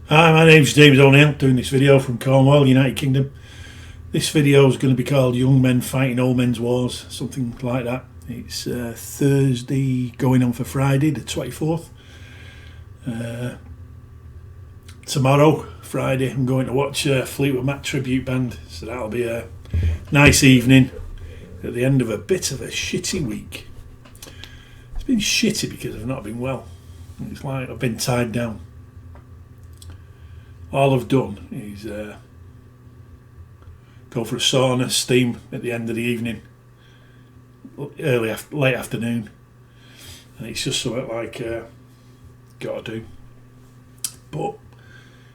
Hi, my name's James O'Neill, doing this video from Cornwall, United Kingdom. This video is going to be called Young Men Fighting Old Men's Wars, something like that. It's Thursday going on for Friday the 24th. Tomorrow, Friday, I'm going to watch Fleetwood Mac tribute band, so that'll be a nice evening at the end of a bit of a shitty week. It's been shitty because I've not been well. It's like I've been tied down. All I've done is go for a sauna, steam at the end of the evening, late afternoon, and it's just something like got to do. But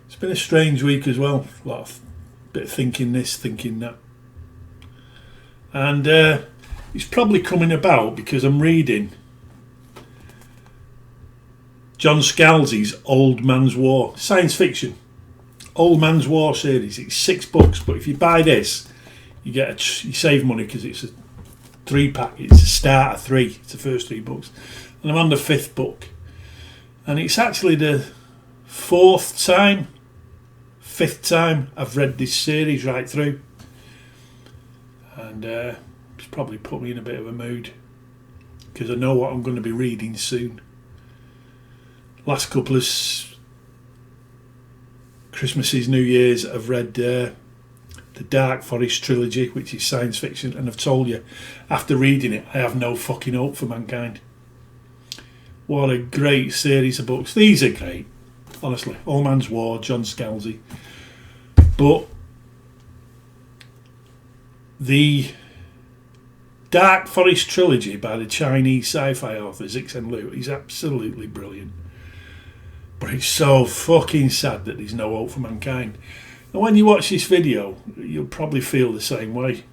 it's been a strange week as well. A lot of bit of thinking this, thinking that, and it's probably coming about because I'm reading John Scalzi's Old Man's War, science fiction. Old Man's War series. It's 6 books, but if you buy this, you save money because it's a 3-pack. It's a start of 3. It's the first 3 books, and I'm on the 5th book, and it's actually the 5th time I've read this series right through, and it's probably put me in a bit of a mood because I know what I'm going to be reading soon. Last couple of Christmases, New Year's, I've read the Dark Forest trilogy, which is science fiction, and I've told you, after reading it, I have no fucking hope for mankind. What a great series of books. These are great, honestly. Old Man's War, John Scalzi. But the Dark Forest trilogy by the Chinese sci-fi author Zixen Liu is absolutely brilliant. But it's so fucking sad that there's no hope for mankind. And when you watch this video, you'll probably feel the same way.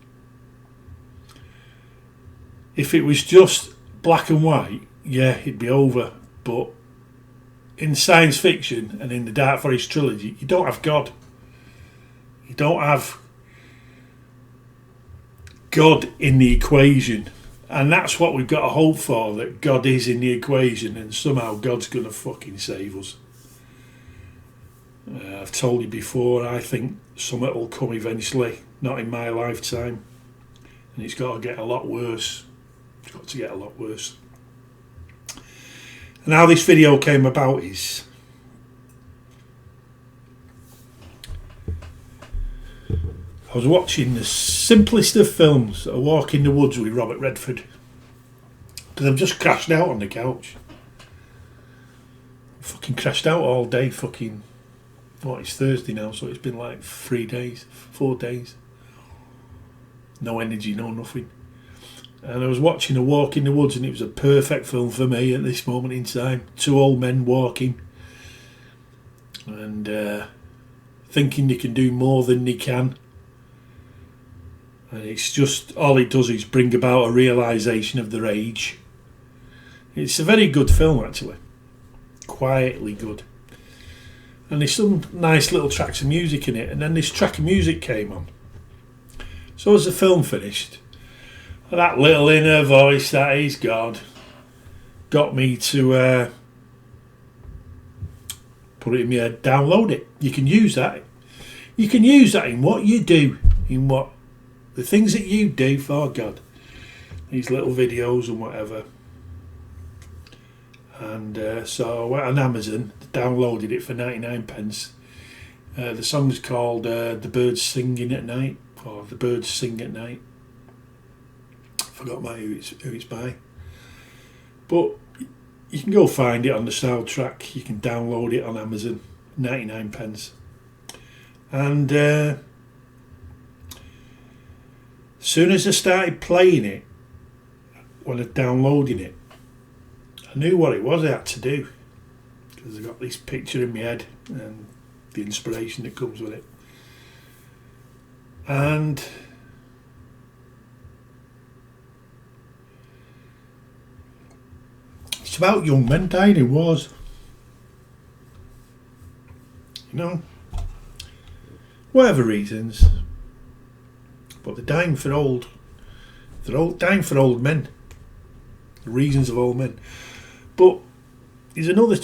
If it was just black and white, yeah, it'd be over. But in science fiction and in the Dark Forest trilogy, you don't have God. You don't have God in the equation. And that's what we've got to hope for, that God is in the equation and somehow God's going to fucking save us. I've told you before, I think something will come eventually, not in my lifetime. And it's got to get a lot worse. It's got to get a lot worse. And how this video came about is I was watching the simplest of films, A Walk in the Woods with Robert Redford, because I've just crashed out on the couch. Fucking crashed out all day. It's Thursday now, so it's been like 4 days. No energy, no nothing. And I was watching A Walk in the Woods, and it was a perfect film for me at this moment in time. 2 old men walking and thinking they can do more than they can. And it's just, all it does is bring about a realisation of their age. It's a very good film, actually. Quietly good. And there's some nice little tracks of music in it. And then this track of music came on. So as the film finished, that little inner voice that is God got me to put it in my head, download it. You can use that. You can use that in what you do, the things that you do for God. These little videos and whatever. And so I went on Amazon, downloaded it for 99 pence. The song's called The Birds Singing at Night, or The Birds Sing at Night. I forgot who it's by. But you can go find it on the soundtrack. You can download it on Amazon, 99 pence. And as soon as I started playing it, when I was downloading it, I knew what it was I had to do, because I got this picture in my head and the inspiration that comes with it. And it's about young men dying in wars. Whatever reasons, but they're dying for old. They're dying for old men. The reasons of old men. But there's another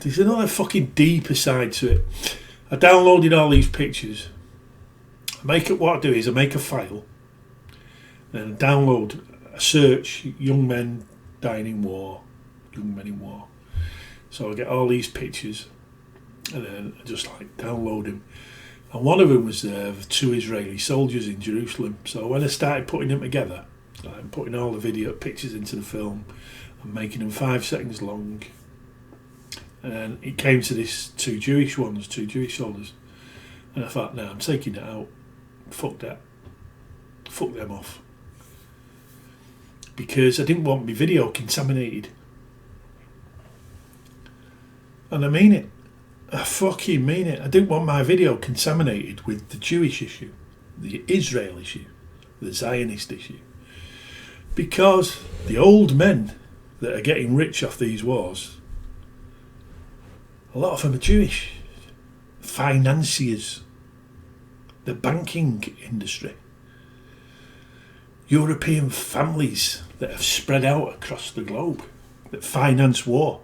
there's another fucking deeper side to it. I downloaded all these pictures. What I do is I make a file, then I download, I search young men dying in war, young men in war. So I get all these pictures, and then I just like download them. And one of them was of 2 Israeli soldiers in Jerusalem. So when I started putting them together, like putting all the video pictures into the film and making them 5 seconds long, and it came to this 2 Jewish ones, 2 Jewish soldiers, and I thought, no, I'm taking it out. Fuck that. Fuck them off. Because I didn't want my video contaminated. And I mean it. I fucking mean it. I didn't want my video contaminated with the Jewish issue, the Israel issue, the Zionist issue. Because the old men that are getting rich off these wars, a lot of them are Jewish. Financiers. The banking industry. European families that have spread out across the globe that finance war.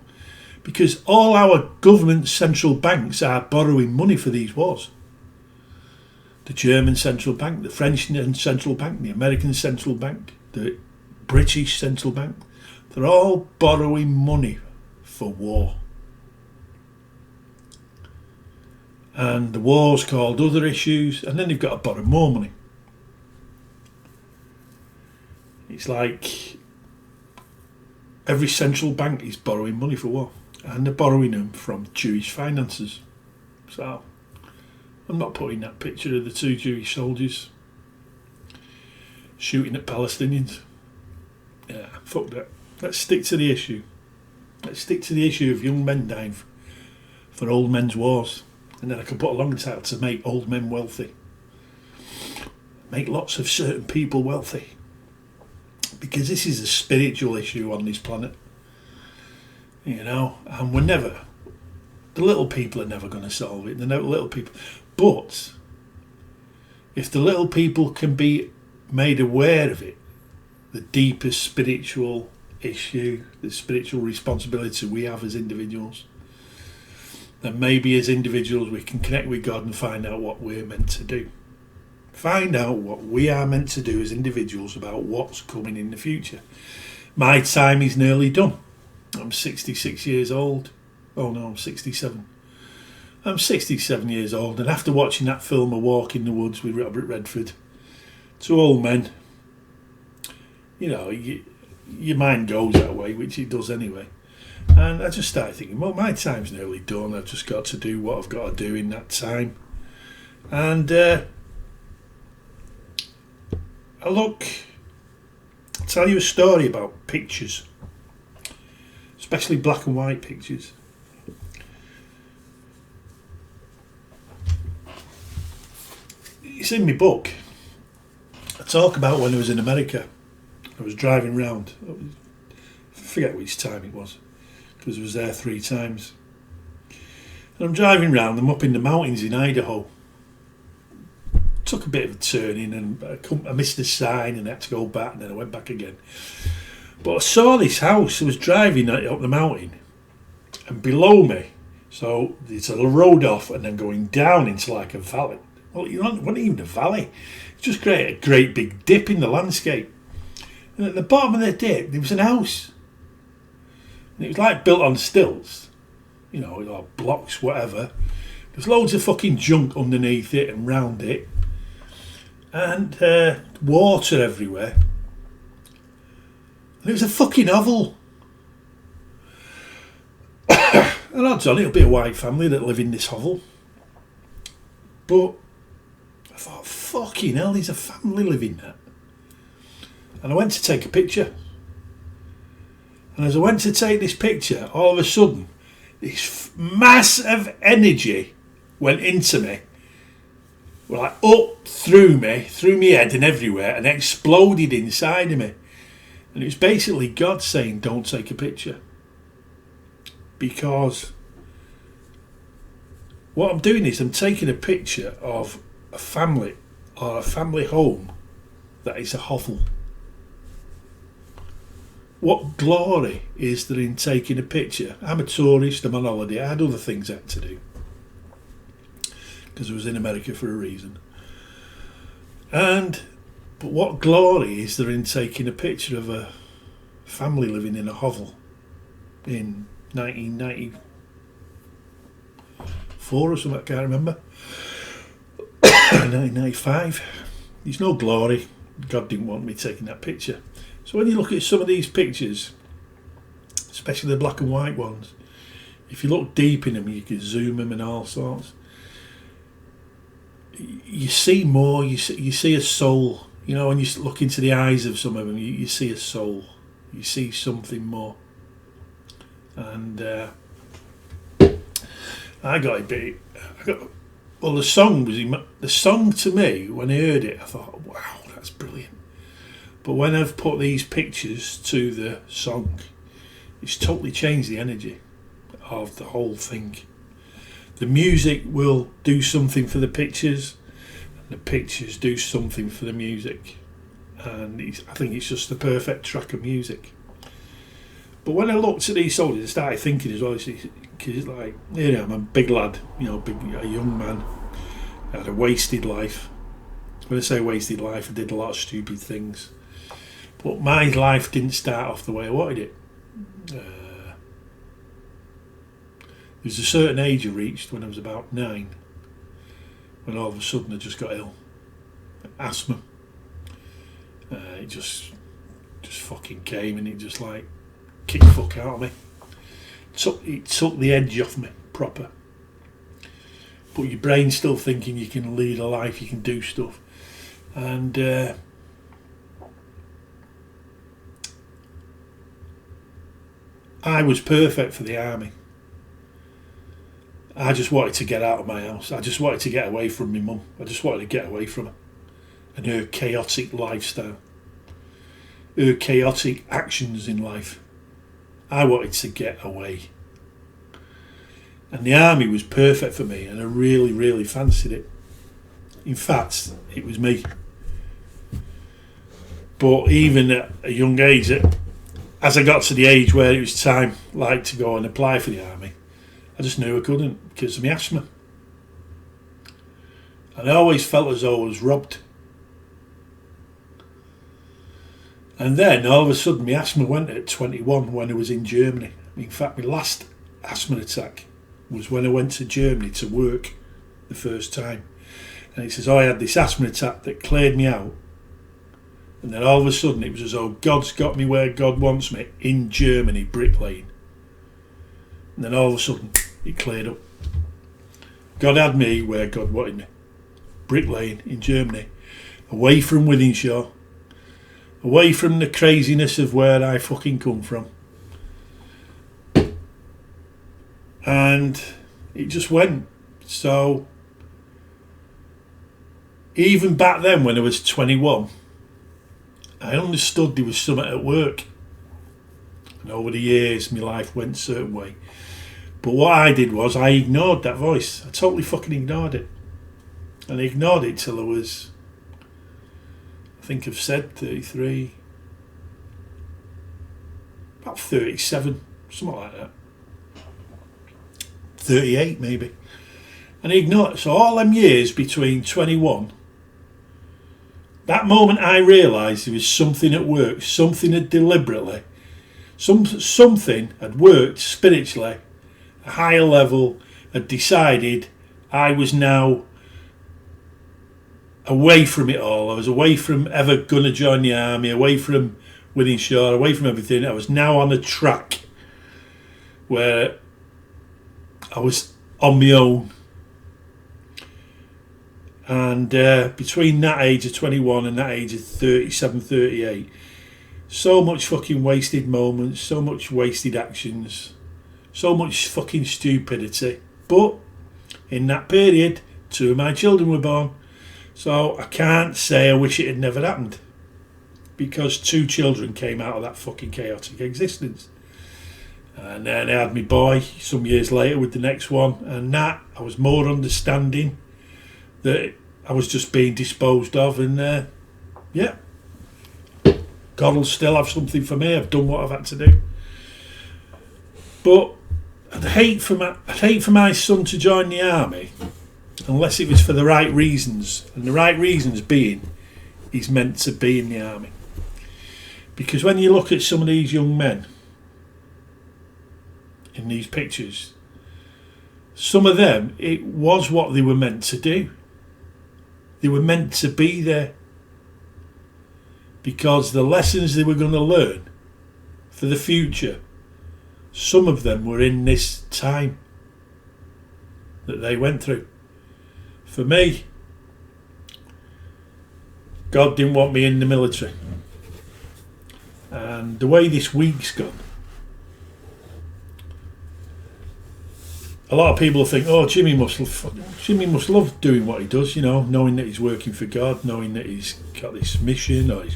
Because all our government central banks are borrowing money for these wars. The German central bank, the French central bank, the American central bank, the British central bank. They're all borrowing money for war. And the war's called other issues, and then they've got to borrow more money. It's like every central bank is borrowing money for war, and they're borrowing them from Jewish finances. So I'm not putting that picture of the 2 Jewish soldiers shooting at Palestinians. Yeah, fuck that. Let's stick to the issue. Let's stick to the issue of young men dying for old men's wars. And then I can put a longer title to make old men wealthy. Make lots of certain people wealthy. Because this is a spiritual issue on this planet. You know, and the little people are never going to solve it. The little people. But if the little people can be made aware of it, the deeper spiritual issue, the spiritual responsibility we have as individuals, then maybe as individuals we can connect with God and find out what we're meant to do. Find out what we are meant to do as individuals about what's coming in the future. My time is nearly done. I'm 66 years old. Oh no, I'm 67. I'm 67 years old, and after watching that film A Walk in the Woods with Robert Redford, 2 old men, you know, your mind goes that way, which it does anyway. And I just started thinking, well, my time's nearly done. I've just got to do what I've got to do in that time. And I'll tell you a story about pictures, especially black and white pictures. It's in my book. I talk about when I was in America. I was driving round. I forget which time it was, because I was there 3 times. And I'm driving round, I'm up in the mountains in Idaho. Took a bit of a turning and I missed the sign and had to go back, and then I went back again. But I saw this house. I was driving up the mountain, and below me, so it's a road off and then going down into like a valley. Well, it wasn't even a valley. It just created a great big dip in the landscape. And at the bottom of the dip, there was an house. And it was like built on stilts, you know, or blocks, whatever. There's loads of fucking junk underneath it and round it. And water everywhere. And it was a fucking hovel. And odds on it'll be a white family that live in this hovel. But I thought, fucking hell, there's a family living there. And I went to take a picture. And as I went to take this picture, all of a sudden, this mass of energy went into me. Like up through me head and everywhere, and exploded inside of me. And it was basically God saying, don't take a picture. Because what I'm doing is I'm taking a picture of a family or a family home that is a hovel. what glory is there in taking a picture? I'm a tourist, I'm on holiday, I had other things I had to do because I was in America for a reason. But what glory is there in taking a picture of a family living in a hovel in 1994 or something, I can't remember. 1995. There's no glory. God didn't want me taking that picture. So when you look at some of these pictures, especially the black and white ones, if you look deep in them, you can zoom them and all sorts. You see more. You see a soul. You know, when you look into the eyes of some of them, you see a soul. You see something more. And well, the song to me, when I heard it, I thought, wow, that's brilliant. But when I've put these pictures to the song, it's totally changed the energy of the whole thing. The music will do something for the pictures, and the pictures do something for the music. And I think it's just the perfect track of music. But when I looked at these soldiers, I started thinking as well, because it's like, I'm a big lad, a young man. I had a wasted life. When I say wasted life, I did a lot of stupid things. But my life didn't start off the way I wanted it. There was a certain age I reached when I was about 9, when all of a sudden I just got ill. Asthma. It just fucking came, and it just like kicked the fuck out of me. It took the edge off me, proper. But your brain's still thinking you can lead a life, you can do stuff. And I was perfect for the army. I just wanted to get out of my house. I just wanted to get away from my mum. I just wanted to get away from her and her chaotic lifestyle, her chaotic actions in life. I wanted to get away. And the army was perfect for me, and I really, really fancied it. In fact, it was me. But even at a young age, as I got to the age where it was time to go and apply for the army, I just knew I couldn't because of my asthma. And I always felt as though I was robbed. And then all of a sudden my asthma went at 21 when I was in Germany. In fact, my last asthma attack was when I went to Germany to work the first time. And it says, I had this asthma attack that cleared me out. And then all of a sudden it was as though God's got me where God wants me, in Germany, bricklaying. And then all of a sudden it cleared up. God had me where God wanted me, bricklaying in Germany, away from Wythenshawe, away from the craziness of where I fucking come from. And it just went. So even back then when I was 21, I understood there was something at work. And over the years my life went a certain way. But what I did was I ignored that voice. I totally fucking ignored it. And I ignored it till I was, I think I've said 33, about 37, something like that. 38 maybe. And I ignored it. So all them years between 21, that moment I realised there was something at work, something had deliberately, something had worked spiritually, a higher level, had decided I was now away from it all. I was away from ever going to join the army, away from Wythenshawe, away from everything. I was now on a track where I was on my own. And between that age of 21 and that age of 37, 38, so much fucking wasted moments, so much wasted actions, so much fucking stupidity. But in that period, 2 of my children were born. So I can't say I wish it had never happened, because 2 children came out of that fucking chaotic existence. And then I had my boy some years later with the next one, and that I was more understanding that I was just being disposed of, and yeah, God will still have something for me. I've done what I've had to do. But I'd hate for my son to join the army unless it was for the right reasons. And the right reasons being he's meant to be in the army. Because when you look at some of these young men in these pictures, some of them, it was what they were meant to do. They were meant to be there. Because the lessons they were going to learn for the future, some of them were in this time that they went through. For me, God didn't want me in the military. And the way this week's gone, a lot of people think, oh, Jimmy must love doing what he does, you know, knowing that he's working for God, knowing that he's got this mission, or he's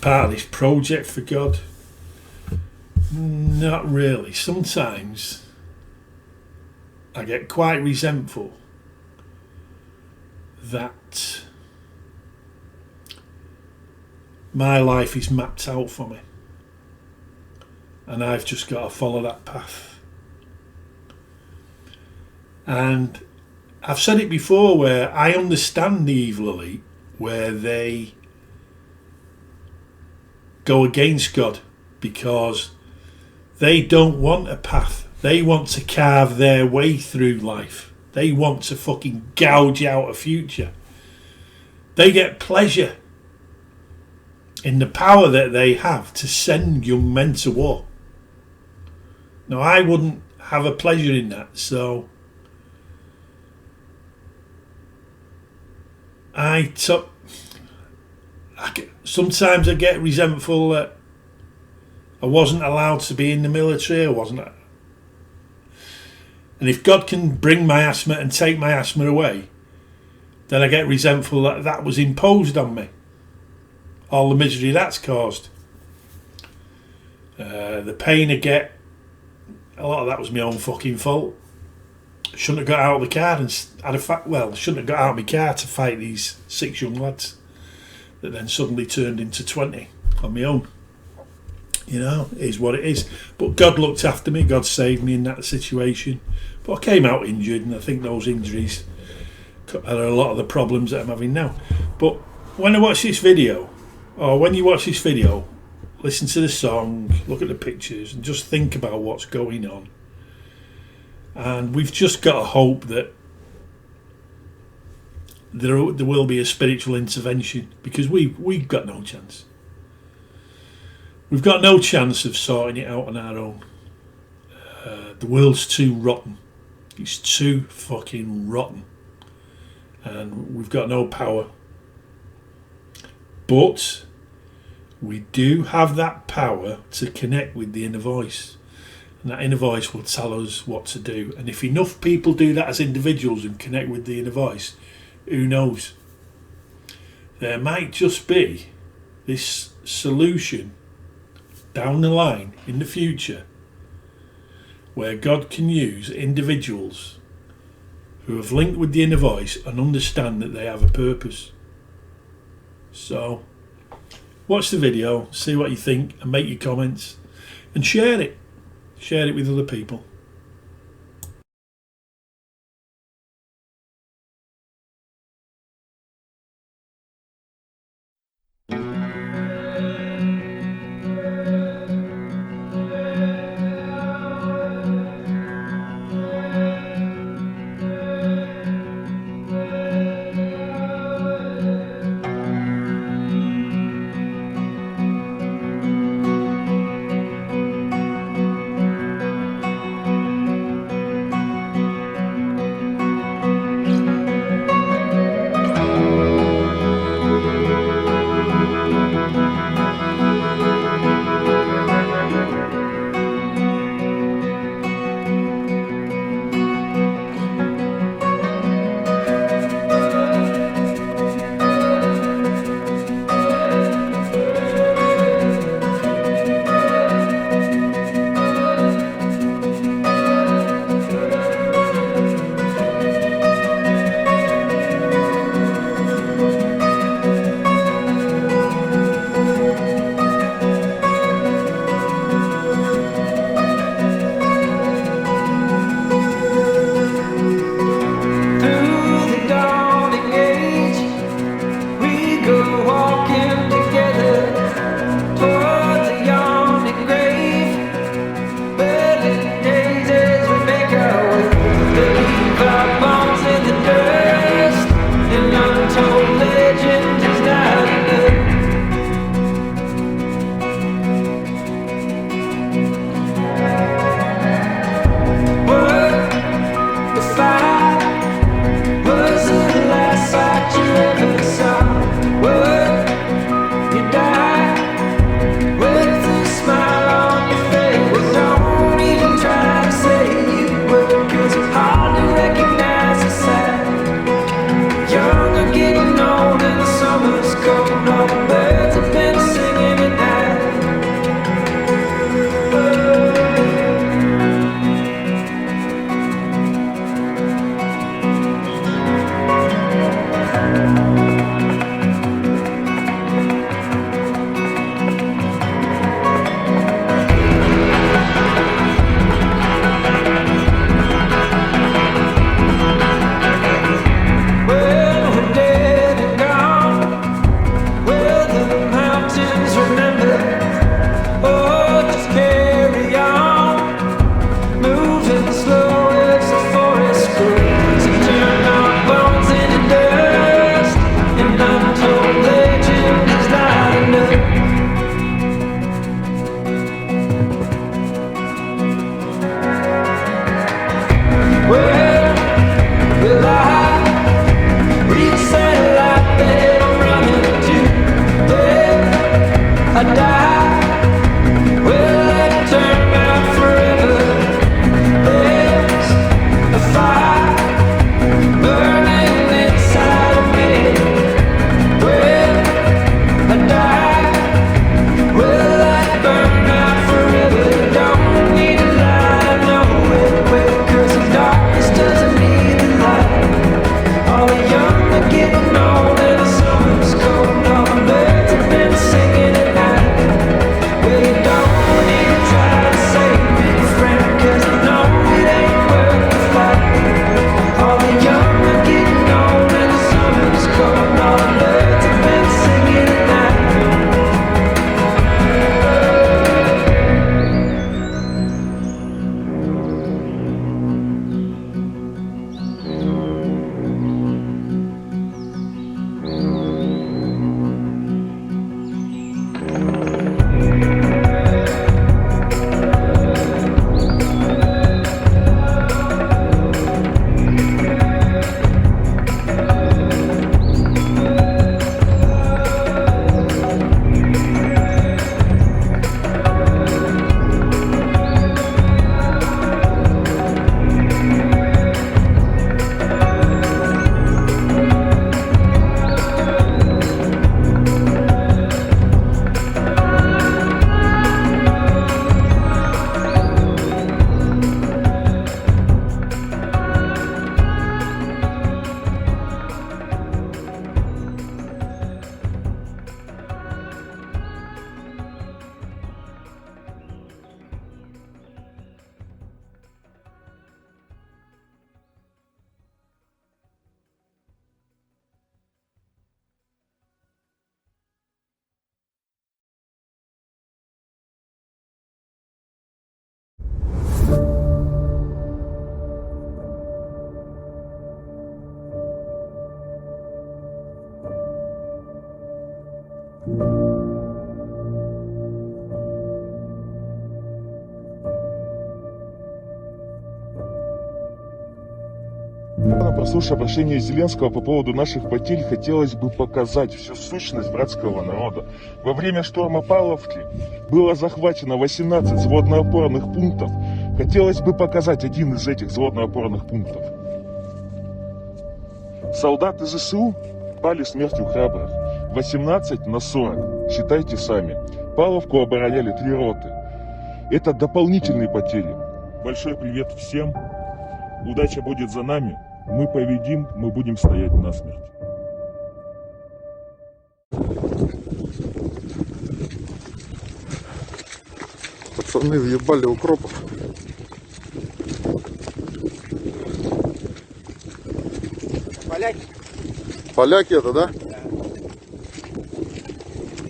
part of this project for God. Not really. Sometimes I get quite resentful that my life is mapped out for me and I've just got to follow that path. And I've said it before, where I understand the evil elite, where they go against God because they don't want a path. They want to carve their way through life. They want to fucking gouge out a future. They get pleasure in the power that they have to send young men to war. Now, I wouldn't have a pleasure in that, so sometimes I get resentful that I wasn't allowed to be in the military. And if God can bring my asthma and take my asthma away, then I get resentful that that was imposed on me. All the misery that's caused. The pain I get, a lot of that was my own fucking fault. I shouldn't have got out of the car and I shouldn't have got out of my car to fight these 6 young lads that then suddenly turned into 20 on my own. You know, it is what it is. But God looked after me. God saved me in that situation. But I came out injured, and I think those injuries are a lot of the problems that I'm having now. But when I watch this video, or when you watch this video, listen to the song, look at the pictures, and just think about what's going on. And we've just got to hope that there will be a spiritual intervention, because we've got no chance. We've got no chance of sorting it out on our own. The world's too rotten. It's too fucking rotten. And we've got no power. But we do have that power to connect with the inner voice. And that inner voice will tell us what to do. And if enough people do that as individuals and connect with the inner voice, who knows? There might just be this solution down the line in the future where God can use individuals who have linked with the inner voice and understand that they have a purpose. So, watch the video, see what you think, and make your comments, and share it. Share it with other people. Прослушав обращение Зеленского по поводу наших потерь, хотелось бы показать всю сущность братского народа. Во время шторма Павловки было захвачено 18 взводно-опорных пунктов. Хотелось бы показать один из этих взводно-опорных пунктов. Солдаты ЗСУ пали смертью храбрых. 18 на 40. Считайте сами. Павловку обороняли 3 роты. Это дополнительные потери. Большой привет всем. Удача будет за нами. Мы победим, мы будем стоять насмерть. Пацаны въебали укропов. Поляки. Поляки это, да? Да.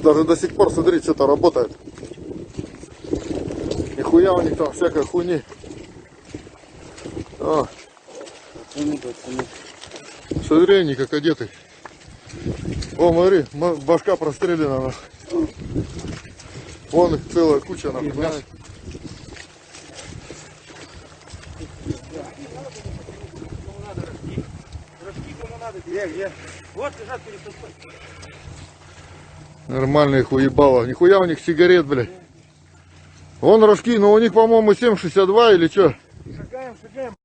Даже до сих пор, смотри, что-то работает. Нихуя у них там всякой хуйни. А. Смотри, они как одеты. О, смотри, башка прострелена. Вон их целая куча, нахуй. Где? Вот лежат перед тобой. Нормальные хуебало. Нихуя у них сигарет, блядь. Вон рожки, но у них, по-моему, 7,62 или что? Шагаем.